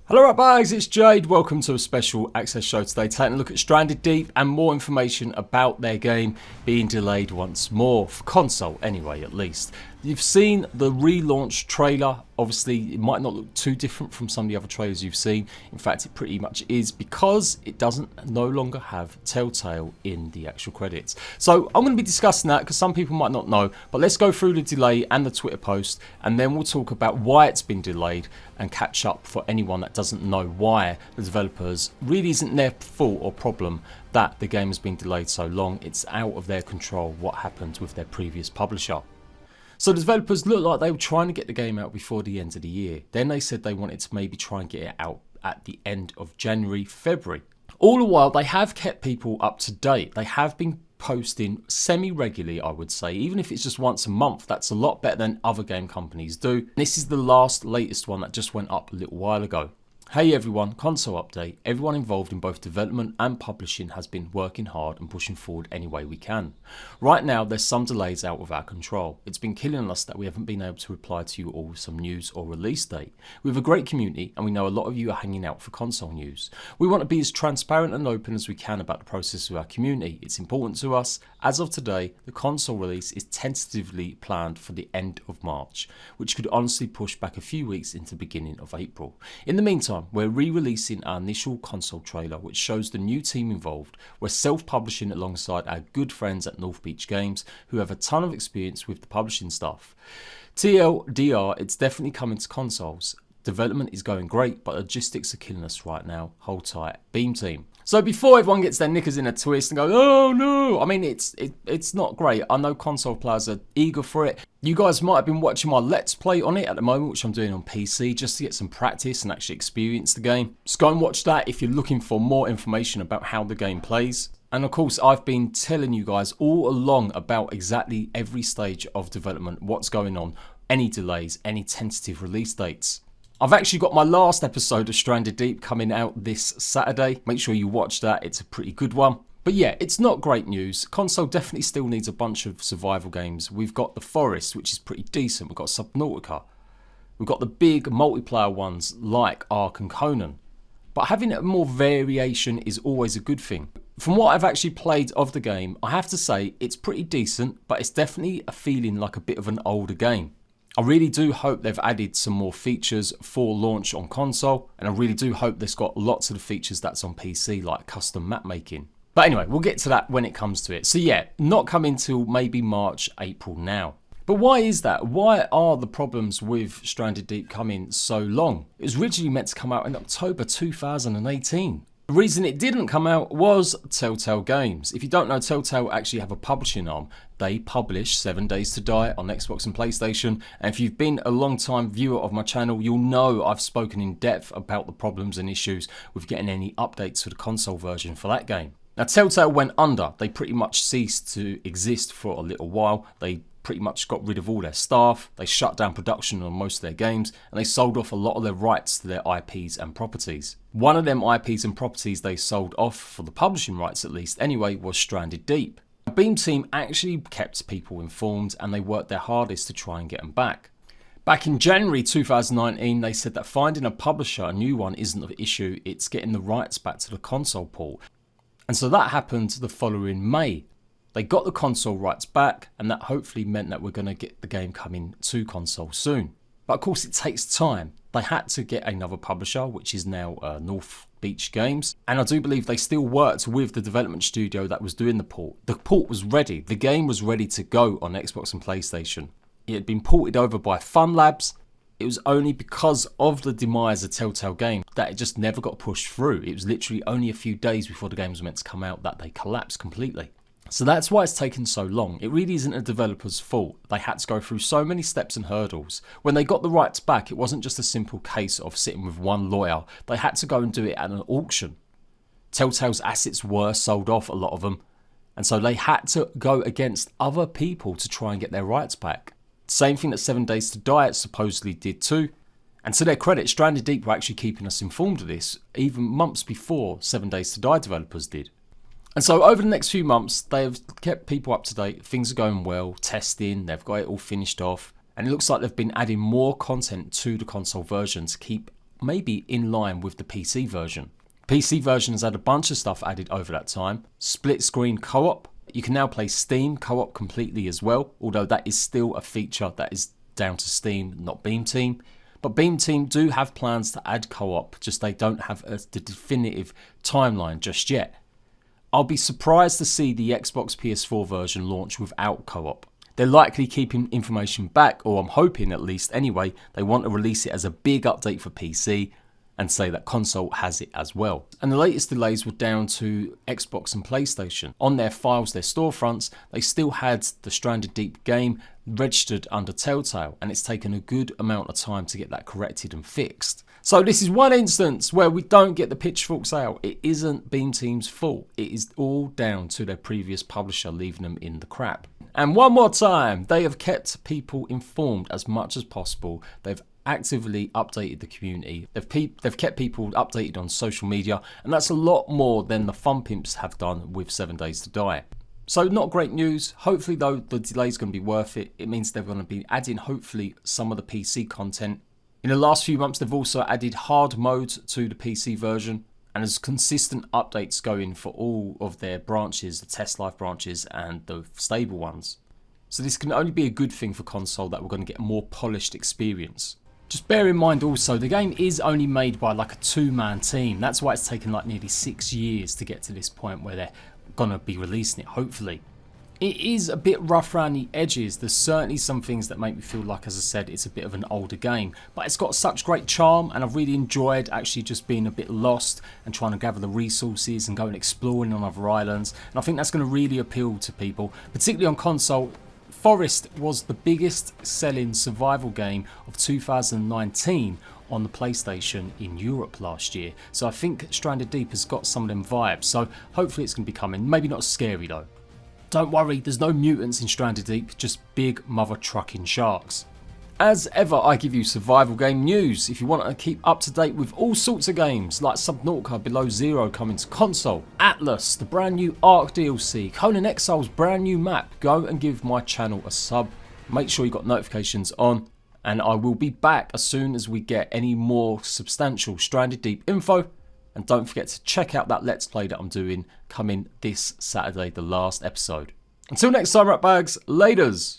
Hello right guys, it's Jade. Welcome to a special access show today, taking a look at Stranded Deep and more information about their game being delayed once more, for console anyway at least. You've seen the relaunch trailer. Obviously it might not look too different from some of the other trailers you've seen. In fact, it pretty much is, because it doesn't no longer have Telltale in the actual credits. So I'm going to be discussing that because some people might not know, but let's go through the delay and the Twitter post, and then we'll talk about why it's been delayed and catch up for anyone that doesn't know why the developers really isn't their fault or problem that the game has been delayed so long. It's out of their control what happened with their previous publisher. So the developers looked like they were trying to get the game out before the end of the year. Then they said they wanted to maybe try and get it out at the end of January, February. All the while they have kept people up to date. They have been posting semi-regularly, I would say. Even if it's just once a month, that's a lot better than other game companies do. This is the latest one that just went up a little while ago. Hey everyone, console update. Everyone involved in both development and publishing has been working hard and pushing forward any way we can. Right now there's some delays out of our control. It's been killing us that we haven't been able to reply to you all with some news or release date. We have a great community and we know a lot of you are hanging out for console news. We want to be as transparent and open as we can about the process of our community. It's important to us. As of today, the console release is tentatively planned for the end of March, which could honestly push back a few weeks into the beginning of April. In the meantime, we're re-releasing our initial console trailer, which shows the new team involved. We're self-publishing alongside our good friends at North Beach Games, who have a ton of experience with the publishing stuff. TLDR, it's definitely coming to consoles. Development is going great, but logistics are killing us right now. Hold tight, Beam Team. So before everyone gets their knickers in a twist and go, oh no, I mean, it's not great. I know console players are eager for it. You guys might have been watching my Let's Play on it at the moment, which I'm doing on PC, just to get some practice and actually experience the game. So go and watch that if you're looking for more information about how the game plays. And of course, I've been telling you guys all along about exactly every stage of development, what's going on, any delays, any tentative release dates. I've actually got my last episode of Stranded Deep coming out this Saturday. Make sure you watch that, it's a pretty good one. But yeah, it's not great news. Console definitely still needs a bunch of survival games. We've got The Forest, which is pretty decent. We've got Subnautica. We've got the big multiplayer ones like Ark and Conan. But having a more variation is always a good thing. From what I've actually played of the game, I have to say it's pretty decent, but it's definitely a feeling like a bit of an older game. I really do hope they've added some more features for launch on console, and I really do hope they've got lots of the features that's on PC, like custom map making. But anyway, we'll get to that when it comes to it. So yeah, not coming till maybe March, April now. But why is that? Why are the problems with Stranded Deep coming so long? It was originally meant to come out in October 2018. The reason it didn't come out was Telltale Games. If you don't know, Telltale actually have a publishing arm. They publish 7 Days to Die on Xbox and PlayStation. And if you've been a long time viewer of my channel, you'll know I've spoken in depth about the problems and issues with getting any updates for the console version for that game. Now Telltale went under. They pretty much ceased to exist for a little while. They pretty much got rid of all their staff, they shut down production on most of their games, and they sold off a lot of their rights to their IPs and properties. One of them IPs and properties they sold off, for the publishing rights at least anyway, was Stranded Deep. The Beam team actually kept people informed and they worked their hardest to try and get them back. Back in January 2019, they said that finding a publisher, a new one, isn't the issue, it's getting the rights back to the console port. And so that happened the following May. They got the console rights back, and that hopefully meant that we're going to get the game coming to console soon. But of course it takes time. They had to get another publisher, which is now North Beach Games. And I do believe they still worked with the development studio that was doing the port. The port was ready. The game was ready to go on Xbox and PlayStation. It had been ported over by Fun Labs. It was only because of the demise of Telltale Games that it just never got pushed through. It was literally only a few days before the game was meant to come out that they collapsed completely. So that's why it's taken so long. It really isn't a developer's fault. They had to go through so many steps and hurdles. When they got the rights back, it wasn't just a simple case of sitting with one lawyer. They had to go and do it at an auction. Telltale's assets were sold off, a lot of them. And so they had to go against other people to try and get their rights back. Same thing that 7 Days to Die supposedly did too. And to their credit, Stranded Deep were actually keeping us informed of this, even months before 7 Days to Die developers did. And so over the next few months, they've kept people up to date. Things are going well, testing, they've got it all finished off. And it looks like they've been adding more content to the console version to keep maybe in line with the PC version. PC version has had a bunch of stuff added over that time. Split screen co-op. You can now play Steam co-op completely as well, although that is still a feature that is down to Steam, not Beam Team. But Beam Team do have plans to add co-op, just they don't have the definitive timeline just yet. I'll be surprised to see the Xbox PS4 version launch without co-op. They're likely keeping information back, or I'm hoping at least anyway, they want to release it as a big update for PC and say that console has it as well. And the latest delays were down to Xbox and PlayStation. On their files, their storefronts, they still had the Stranded Deep game registered under Telltale, and it's taken a good amount of time to get that corrected and fixed. So this is one instance where we don't get the pitchforks out. It isn't Beam Team's fault. It is all down to their previous publisher leaving them in the crap. And one more time, they have kept people informed as much as possible. They've actively updated the community. They've kept people updated on social media, and that's a lot more than the fun pimps have done with 7 Days to Die. So not great news. Hopefully though, the delay is going to be worth it. It means they're going to be adding hopefully some of the PC content. In the last few months, they've also added hard mode to the PC version, and there's consistent updates going for all of their branches, the test life branches and the stable ones. So this can only be a good thing for console, that we're going to get a more polished experience. Just bear in mind also, the game is only made by like a 2-man team. That's why it's taken like nearly 6 years to get to this point where they're going to be releasing it, hopefully. It is a bit rough around the edges. There's certainly some things that make me feel like, as I said, it's a bit of an older game. But it's got such great charm, and I've really enjoyed actually just being a bit lost and trying to gather the resources and going exploring on other islands. And I think that's going to really appeal to people, particularly on console. Forest was the biggest selling survival game of 2019 on the PlayStation in Europe last year. So I think Stranded Deep has got some of them vibes. So hopefully it's going to be coming. Maybe not scary though. Don't worry, there's no mutants in Stranded Deep, just big mother trucking sharks. As ever, I give you survival game news. If you want to keep up to date with all sorts of games like Subnautica Below Zero coming to console, Atlas, the brand new Ark DLC, Conan Exile's brand new map, go and give my channel a sub. Make sure you got notifications on, and I will be back as soon as we get any more substantial Stranded Deep info. And don't forget to check out that Let's Play that I'm doing coming this Saturday, the last episode. Until next time, ratbags, laters.